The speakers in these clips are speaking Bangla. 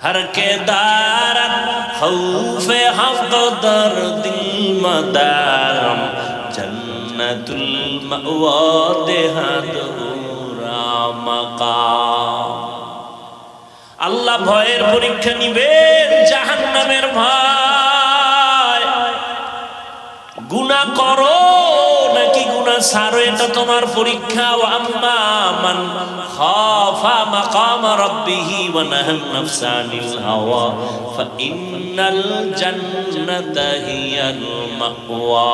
हर के दारत खौफे हक़ दर दिल मदारम जन्नतुल मअवा देहादुरा मकाम। আল্লাহ ভয়ের পরীক্ষা নিবেন, জাহান্নামের ভয়। গুনাহ করো নাকি গুনাহ ছাড়ো, এটা তোমার পরীক্ষা। ওয়া আম্মা মান খাফা মাকাম রাব্বিহি ওয়া নাহান নাফসা আনিল হাওয়া ফা ইন্নাল জান্নাতা হিয়াল মাওয়া।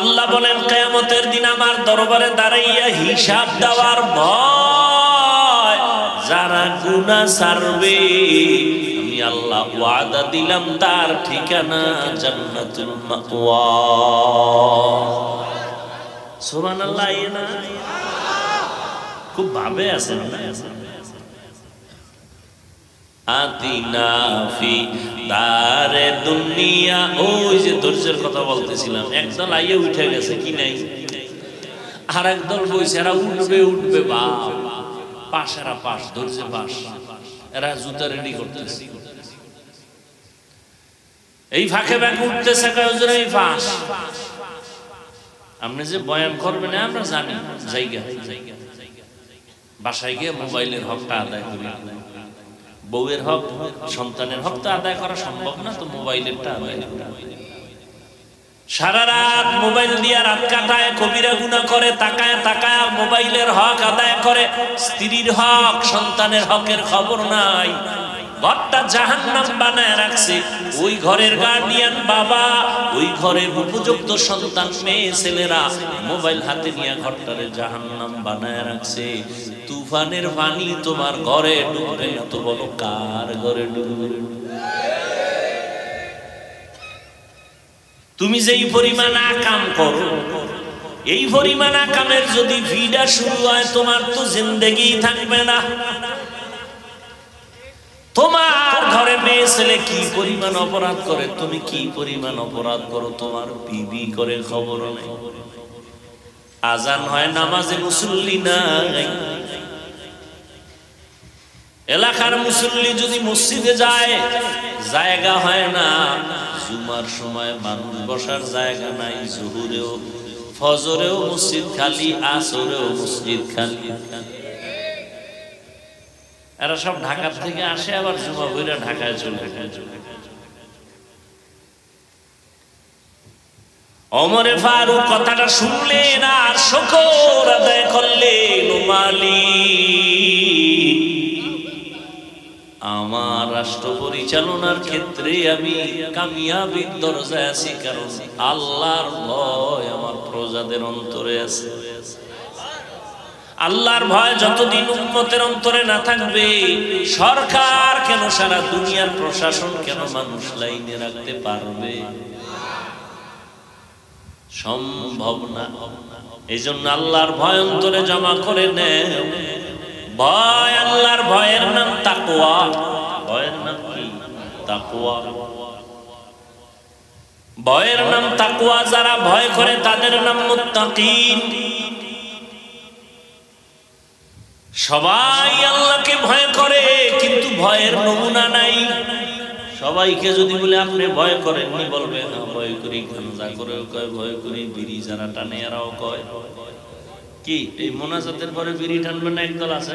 আল্লাহ বলেন কিয়ামতের দিন আমার দরবারে দাঁড়াইয়া হিসাব দেওয়ার ভয় যারা গুনাহ ছাড়বে আমি আল্লাহ ওয়াদা দিলাম তার ঠিকানা জান্নাতুল মাওয়া। সুবহানাল্লাহ। না খুব ভাবে আছে না। আতিনা ফি দারে দুনিয়া, ওই যে ধৈর্যের কথা বলতেছিলাম, একদল আইয়ে উঠে গেছে কি নাই, আর একদল বইছে এরা উঠবে উঠবে, বাপ পাশ, এরা পাশ, ধৈর্য পাশ, এরা জুতা রেডি করতেছে। এই ফাঁকে ব্যাকে উঠতেছে কয়েকজন, এই ফাঁস আপনি যে বয়ান করবেন আমরা জানি, জায়গা বাসায় গিয়ে মোবাইলের হকটা আদায় করি। বউয়ের হক, সন্তানের হক তো আদায় করা সম্ভব না, তো মোবাইলেরটা আদায় করা। সারা রাত মোবাইল দিয়ে রাত কাটায়, কবিরা গুনাহ করে, তাকায় তাকায় মোবাইলের হক আদায় করে। স্ত্রীর হক, সন্তানের হকের খবর নাই। ঘরটা জাহান্নাম বানায় রাখছে। ওই ঘরের গার্ডিয়ান বাবা, ওই ঘরের উপযুক্ত সন্তান মেয়ে ছেলেরা মোবাইল হাতে নিয়ে ঘরটারে জাহান্নাম বানায় রাখছে। তুফানের পানি তোমার ঘরে ডুববে না তো বলো কার ঘরে ডুববে? তুমি যেই পরিমাণ আকাম করো, এই পরিমাণ আকামের যদি ভিড়া শুরু হয় তোমার তো জিন্দেগি থাকবে না। তোমার ঘরে মেয়ে ছেলে কি পরিমাণ অপরাধ করে, তুমি কি পরিমাণ অপরাধ করো তোমার বিবি করে খবর নেই। আজান হয়, নামাজে মুসল্লি নাই। এলাকার মুসল্লি যদি মসজিদে যায় জায়গা হয় না, জুমার সময় মানুষ বসার জায়গা নাই, জোহরেও ফজরেও মসজিদ খালি, আসরেও মসজিদ খালি। এরা সব ঢাকা থেকে আসে, আবার জুমা বইরা ঢাকায় চলে যায়। ওমরে ফারুক কথাটা শুনলেন আর শুকর আদায় করলেন। মালিক, আমার রাষ্ট্র পরিচালনার ক্ষেত্রে আমি কামিয়াবির দরজায় আছি, কারণ আল্লাহর ভয় আমার প্রজাদের অন্তরে আছে। আল্লাহর ভয় যতদিন উম্মতের অন্তরে না থাকবে, সরকার কেন, সারা দুনিয়ার প্রশাসন কেন মানুষ লাইনে রাখতে পারবে? সম্ভব না। এই জন্য আল্লাহর ভয় অন্তরে জমা করে নেন। ভয়, আল্লাহর ভয়ের নাম তাকওয়া। ভয়ের নাম কি? তাকওয়া। ভয়ের নাম তাকওয়া। যারা ভয় করে তাদের নাম মুত্তাকিন। সবাই আল্লাহকে ভয় করে, কিন্তু ভয়ের নমুনা নাই। সবাইকে যদি বলে আপনি ভয় করেননি, বলবে না ভয় করি। গাঁজা করেও কয় ভয় করি, বিড়ি যারা টানে এরাও কয়। কি এই মোনাজাতের পরে বিড়ি টানবে না একদল আছে?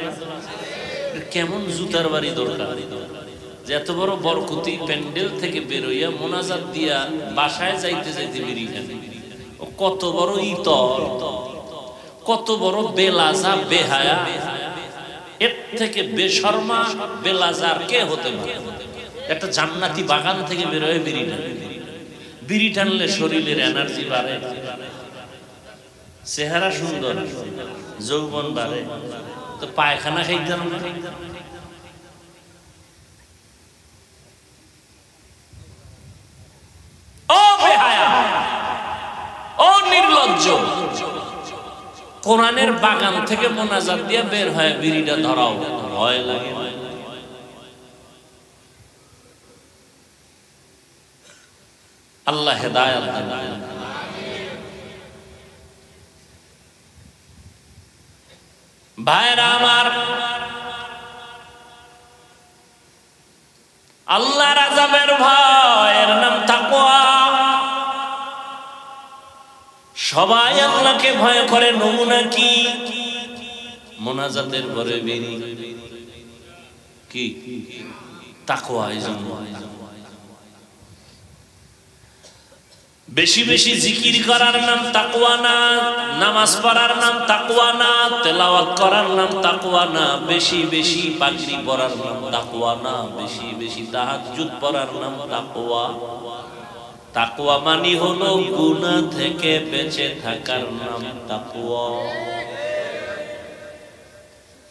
কেমন জুতার বাড়ি দরকার যে এত বড় বরকতি প্যান্ডেল থেকে বেরোইয়া মোনাজাত দিয়া বাসায় যাইতে যাইতে বিড়ি টানে। ও কত বড় ইতর, কত বড় বেলাজা, বেহায়া। এর থেকে বেশরমা বেলাজার কে হতে পারে? একটা জান্নাতি বাগান থেকে বেরোয় বিড়ি টানে। বিড়ি টানলে শরীরের এনার্জি বাড়ে, চেহারা সুন্দর, যৌবন বাড়ে। তো পায়খানা খাইতে না? ও বেহায়া, ও নির্লজ্জ, কোরআনের বাগান থেকে মোনাজাত দিয়ে বের হয় বিড়িটা ধরাও, ভয় লাগে? আল্লাহ হেদায়েত দান। ভাইরা আমার, আল্লাহর আযাবের ভয়, এর নাম তাকওয়া। সবাই আল্লাহকে ভয় করে, নমুনা কি? মোনাজাতের পরে বেরি কি তাকওয়া। এইজন্য বেশি বেশি জিকির করার নাম তাকওয়া না, নামাজ পড়ার নাম তাকওয়া না, তেলাওয়াত করার নাম তাকওয়া না, বেশি বেশি পাগড়ি পরার নাম তাকওয়া না, বেশি বেশি তাহাজ্জুদ পড়ার নাম তাকওয়া। তাকওয়া মানে হলো গুনাহ থেকে বেঁচে থাকার নাম তাকওয়া।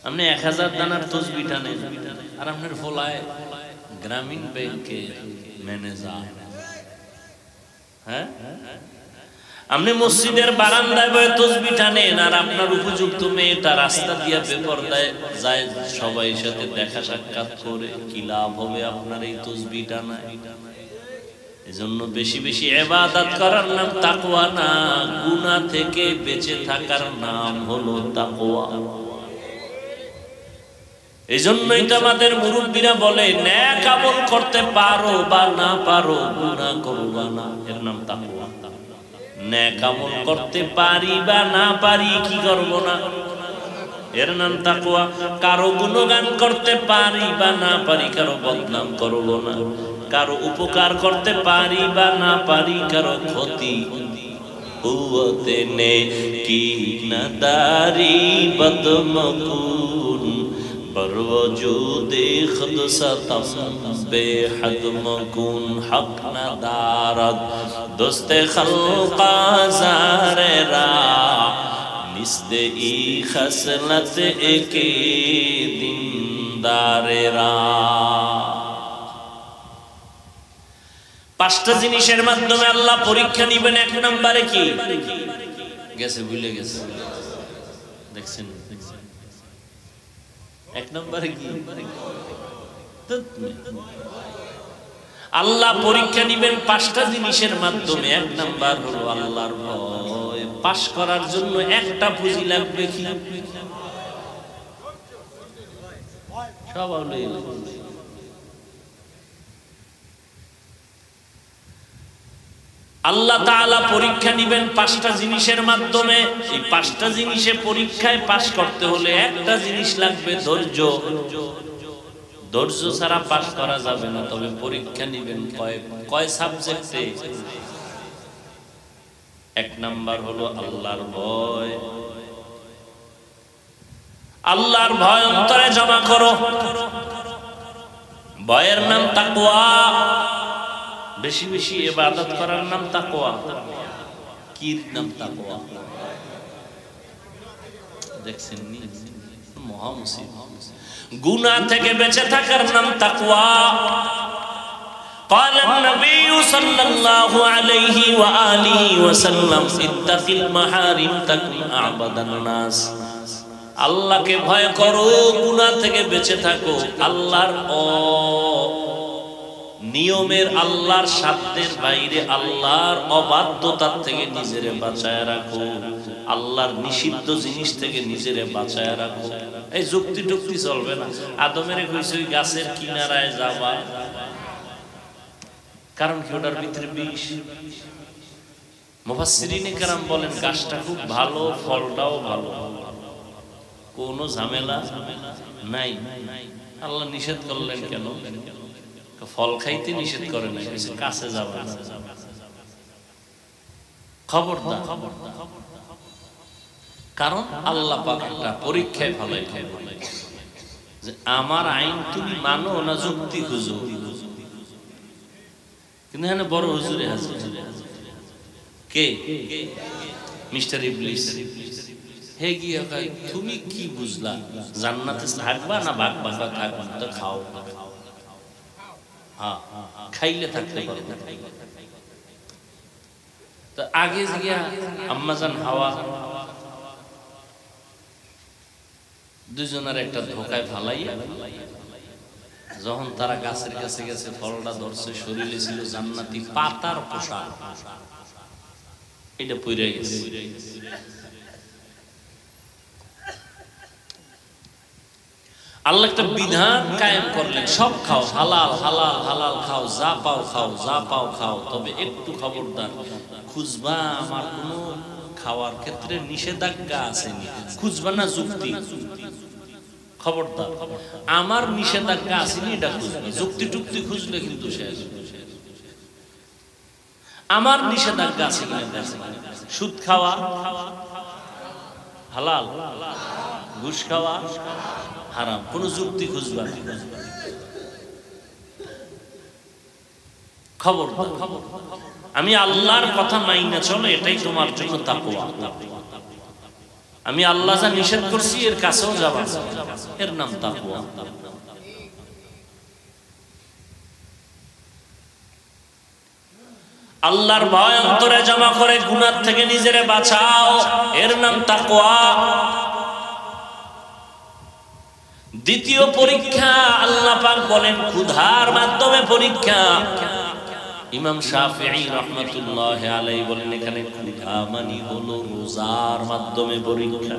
আপনি 1000 দানার তসবিহ টানেন আর আপনার ফলায় গ্রামীণ ব্যাংকের ম্যানেজার। হ্যাঁ, আপনি মসজিদের বারান্দায় বসে তসবিহ টানেন আর আপনার উপযুক্ত মেয়েটা রাস্তা দিয়ে বেপরদায় যায়, সবাই সাথে দেখা সাক্ষাৎ করে, কি লাভ হবে আপনার এই তসবিহ টানায়? এজন্য বেশি বেশি ইবাদত করার নাম তাকওয়া না, গুনাহ থেকে বেঁচে থাকার নাম হলো তাকওয়া। এজন্যই তো আমাদের মুরব্বীরা বলে, নেক আমল করতে পারো বা না পারো, গুনাহ করবা না, এর নাম তাকওয়া। নেক আমল করতে পারি বা না পারি, কি করব না, এর নাম তাকওয়া। কারো গুণগান করতে পারি বা না পারি, কারো বদনাম করব না। কারো উপকার করতে পারি বা না পারি, কারো ক্ষতি হুয়াতে নে কি নাদারি বদমকুন বরওজুদে খুদ সতম বেহদ মকুন হক নাদারত দোস্তে খলকা জারেরা নিস্তে ই খসলত একে দিনদারেরা। 5টা জিনিসের মাধ্যমে আল্লাহ পরীক্ষা নিবেন। 1 নম্বরে কি গেছে, ভুলে গেছে, দেখছেন? 1 নম্বরে কি? আল্লাহ পরীক্ষা নিবেন 5টা জিনিসের মাধ্যমে। 1 নাম্বার হলো আল্লাহর ভয়। পাস করার জন্য একটা পুঁজি লাগবে, কি? সব আল্লাহ তাআলা পরীক্ষা নিবেন 5টা জিনিসের মাধ্যমে। এই 5টা জিনিসে পরীক্ষায় পাস করতে হলে একটা জিনিস লাগবে, ধৈর্য। ধৈর্য ছাড়া পাস করা যাবে না। তবে পরীক্ষা নিবেন কয় সাবজেক্টে? 1 নাম্বার হলো আল্লাহর ভয়। আল্লাহর ভয় অন্তরে জমা করো। ভয়ের নাম তাকওয়া। বেশি বেশি ইবাদত করার নাম তাকওয়া। কি নাম তাকওয়া? দেখছেন নি? মহা মুসিবত। গুনাহ থেকে বেঁচে থাকার নাম তাকওয়া। قال النبي صلى الله عليه وآله وسلم اتق المحارم تكن أعبد الناس। আল্লাহকে ভয় করো, গুনাহ থেকে বেঁচে থাকো। আল্লাহর নিয়মের, আল্লাহর সাধ্যের বাইরে, আল্লাহর অবাধ্যতার থেকে নিজেরে বাঁচায় রাখো। আল্লাহর নিষিদ্ধ জিনিস থেকে নিজেরে বাঁচায় রাখো। এই যুক্তি টুক্তি চলবে না। আদমের কইছে ওই গাছের কিনারায় যাবা, কারণ কি ওটার ভিতরে বিষ। মুফাসসিরিনে কেরাম বলেন গাছটা খুব ভালো, ফলটাও ভালো, কোনো ঝামেলা নাই। আল্লাহ নিষেধ করলেন কেন? ফল খাইতে নিষেধ করে নাই, কাছে যাবা না, খবরদার। কারণ আল্লাহ পাক একটা পরীক্ষায় ফলাই যে আমার আইন তুমি মানো না যুক্তি খুঁজো। কিন্তু এখানে বড় হুজুরে হাজির। কে? মিস্টার ইবলিস। হে গিয়া কয়, তুমি কি বুঝলা? জান্নাতে থাকবা না ভাগবা? থাকবা তো খাও। হ্যাঁ, খাইলে থাকতে পারবে। তো আগে গিয়া আম্মাজান হাওয়া দুজনের একটা ধোকায় ফালাইয়া, যখন তারা গাছের কাছে গেছে, ফলটা ধরছে, শরীরে ছিল জান্নাতি পাতার পোশাক, এটা পইরা গেছে। আল্লাহ একটা বিধান কায়েম করলেন, সব খাও, হালাল হালাল হালাল খাও, যা পাও খাও, যা পাও খাও, তবে একটু খবরদার খুঁজবা আমার কোনো খাওয়ার ক্ষেত্রে নিষেধাজ্ঞা আসেনি, খুঁজবা না যুক্তি। খবরদার আমার নিষেধাজ্ঞা আসেনি এটা খুঁজবে, যুক্তি টুক্তি খুঁজলে কিন্তু শেষ। আমার নিষেধাজ্ঞা আছে কিনা, সুদ খাওয়া হালাল, ঘুষ খাওয়া হারাম, কোন যুক্তি খুঁজবা না। খবরদার আমি আল্লাহর কথা মাইনা চলো, এটাই তোমার জন্য তাকওয়া। আমি আল্লাহ যা নিষেধ করছি এর কাছেও যাবা, এর নাম তাকওয়া। আল্লাহর ভয় অন্তরে জমা করে গুনাহ থেকে নিজেরে বাঁচাও, এর নাম তাকওয়া। দ্বিতীয় পরীক্ষা আল্লাহ পাক বলেন ক্ষুধার মাধ্যমে পরীক্ষা। ইমাম শাফিঈ রাহমাতুল্লাহ আলাইহি বলেন এখানে ক্ষুধা মানে হলো রোজার মাধ্যমে পরীক্ষা।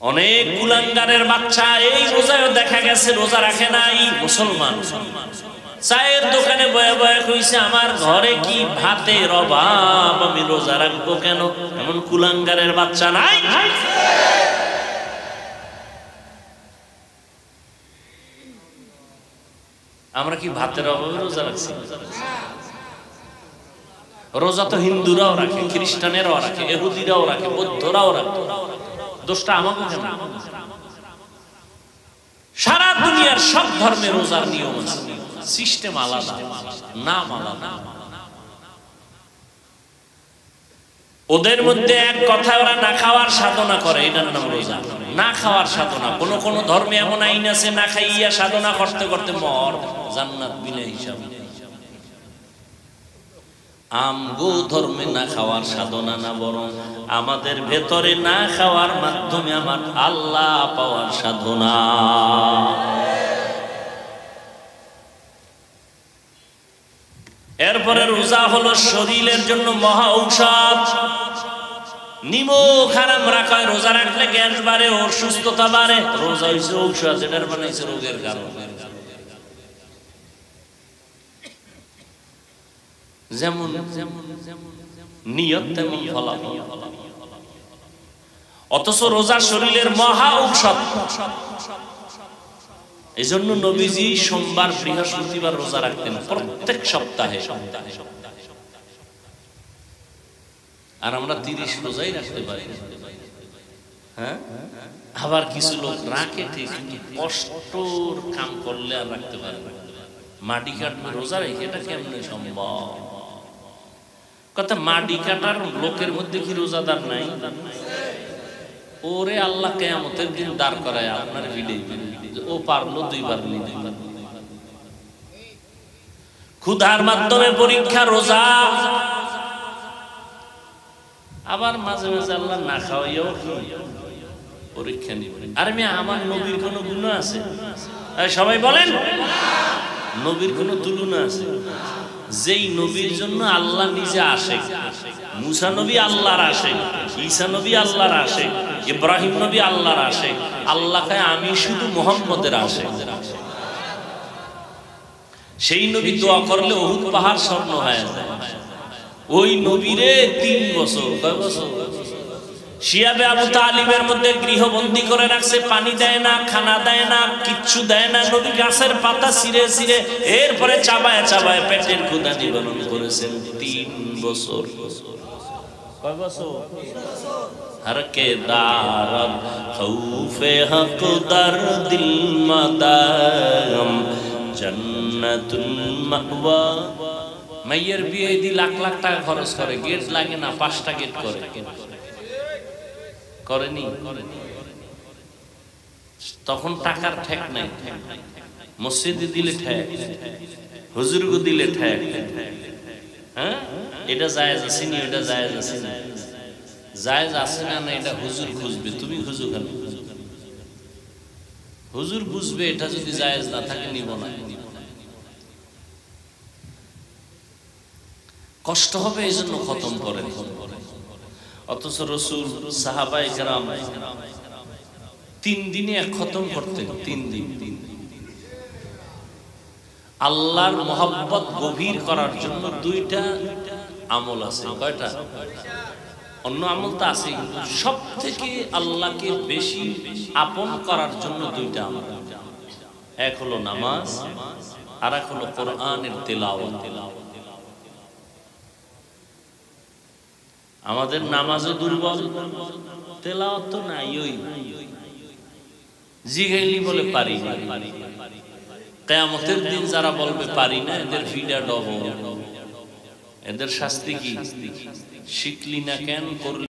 অনেক কুলাঙ্গারের বাচ্চা এই রোজায় দেখা গেছে রোজা রাখে নাই, মুসলমান চায়ের দোকানে বয়ে বয়ে কইছে আমার ঘরে কি ভাতের অভাব, আমি রোজা রাখবো কেন? এমন কুলাঙ্গারের বাচ্চা নাই? আমরা কি ভাতের অভাবে রোজা রাখছি? রোজা তো হিন্দুরাও রাখে, খ্রিস্টানেরাও রাখে, ইহুদিরাও রাখে, বৌদ্ধরাও রাখে, দোষটা আমাকে কেন? সারা দুনিয়ার সব ধর্মে রোজার নিয়ম আছে, সিস্টেম আলাদা, নাম আলাদা। ওদের মধ্যে এক কথা, ওরা না খাওয়ার সাধনা করে, এটার নাম রোজা। না খাওয়ার সাধনা, কোন কোন ধর্মে এমন আইন আছে না খাইয়া সাধনা করতে করতে মর, জান্নাত বিনা হিসাবে। আমগো ধর্মে না খাওয়ার সাধনা না, বরং আমাদের ভেতরে না খাওয়ার মাধ্যমে আমার আল্লাহ পাওয়ার সাধনা। এরপরে রোজা হলো শরীরের জন্য মহা ঔষধ। নিমক হারাম রাখা, রোজা রাখলে গ্যাস বাড়ে, ওর সুস্থতা বাড়ে। রোজা হইছে ঔষধ, এটার বানাইছে রোগের কারণ। যেমন নিয়ত তেমন ফলাফল। অথচ রোজা শরীরের মহা ঔষধ। এই জন্য নবীজি সোমবার বৃহস্পতিবার রোজা রাখতেন প্রত্যেক সপ্তাহে। আর আমরা 30 রোজাই রাখতে পারি। হ্যাঁ, আবার কিছু লোক রাখে ঠিক, কষ্টর কাম করলে আর রাখতে পারে না। মাটি কাটবে রোজা রেখে, এটা কেমনে সম্ভব? কথা মাটি কাটার লোকের মধ্যে কি রোজাদার নাই? ওরে আল্লাহ কিয়ামতের দিন দাঁড় করায় আপনার ভিড়াইবে, ও পারলো 2 বার। ক্ষুধার মাধ্যমে পরীক্ষা রোজা। আবার মাঝে মাঝে আল্লাহ না খাওয়াইও পরীক্ষা নিবে। আরে মেয়ে, আমার নবীর কোন গুনাহ আছে? সবাই বলেন, নবীর কোন তুলনা আছে? যেই নবীর জন্য আল্লাহ নিজে আশেক। মুসা নবী আল্লাহর আশেক, ঈসা নবী আল্লাহর আশেক, ইব্রাহিম নবী আল্লাহর আশেক। আল্লাহ কয় আমি শুধু মুহাম্মদের আশেক। সেই নবী দোয়া করলে উহুদ পাহাড় স্বর্ণ হয়ে যায়। ওই নবীরে 3 বছর, কয় বছর শিয়াবে আবু তালিবের মধ্যে গৃহবন্দী করে রাখছে, পানি দেয় না, খানা দেয় না, কিচ্ছু দেয় না। নবী গাছের পাতা ছিঁড়ে ছিঁড়ে এরপরে চাবায় চাবায় পেটের ক্ষুধা নিবারণ করেছেন 3 বছর। কয় বছর? হর কে দারদ খৌফে হক দরদিল মাদাম জান্নাতুল মাওয়া। মাইয়ের বিয়ে দি লাখ লাখ টাকা খরচ করে, গেট লাগে না, 5টা গেট করে। করেনি? তখন টাকার ঠেক নাই। মসজিদে দিলে ঠেক, হুজুরকে দিলে ঠেক। হ্যাঁ, এটা জায়েজ আছে নি? এটা জায়েজ আছে না? জায়েজ আছে না? না, এটা হুজুর খুঁজবে, তুমি খুঁজো কেন? হুজুর বুঝবে এটা যদি জায়েজ না থাকে নিব না। কষ্ট হবে, এই জন্য খতম। খতম। অথচ রাসূল সাহাবায়ে কেরাম 3 দিনে এক খতম করতেন, 3 দিন। আল্লাহর মহব্বত গভীর করার জন্য 2টা আমল আছে। কয়টা? অন্য আমল তো আছে, সব থেকে আল্লাহকে বেশি আপন করার জন্য 2টা আমল। এক হলো নামাজ, আর এক হলো কোরআনের তেলাওয়াত। আমাদের নামাজও দুর্বল, তেলাওয়াত তো নাই। ওই জিগাইলি বলে পারি না। কিয়ামতের দিন যারা বলবে পারি না, এদের ফিডা ডবল। এদের শাস্তি কি? শিখলি না কেন, করলি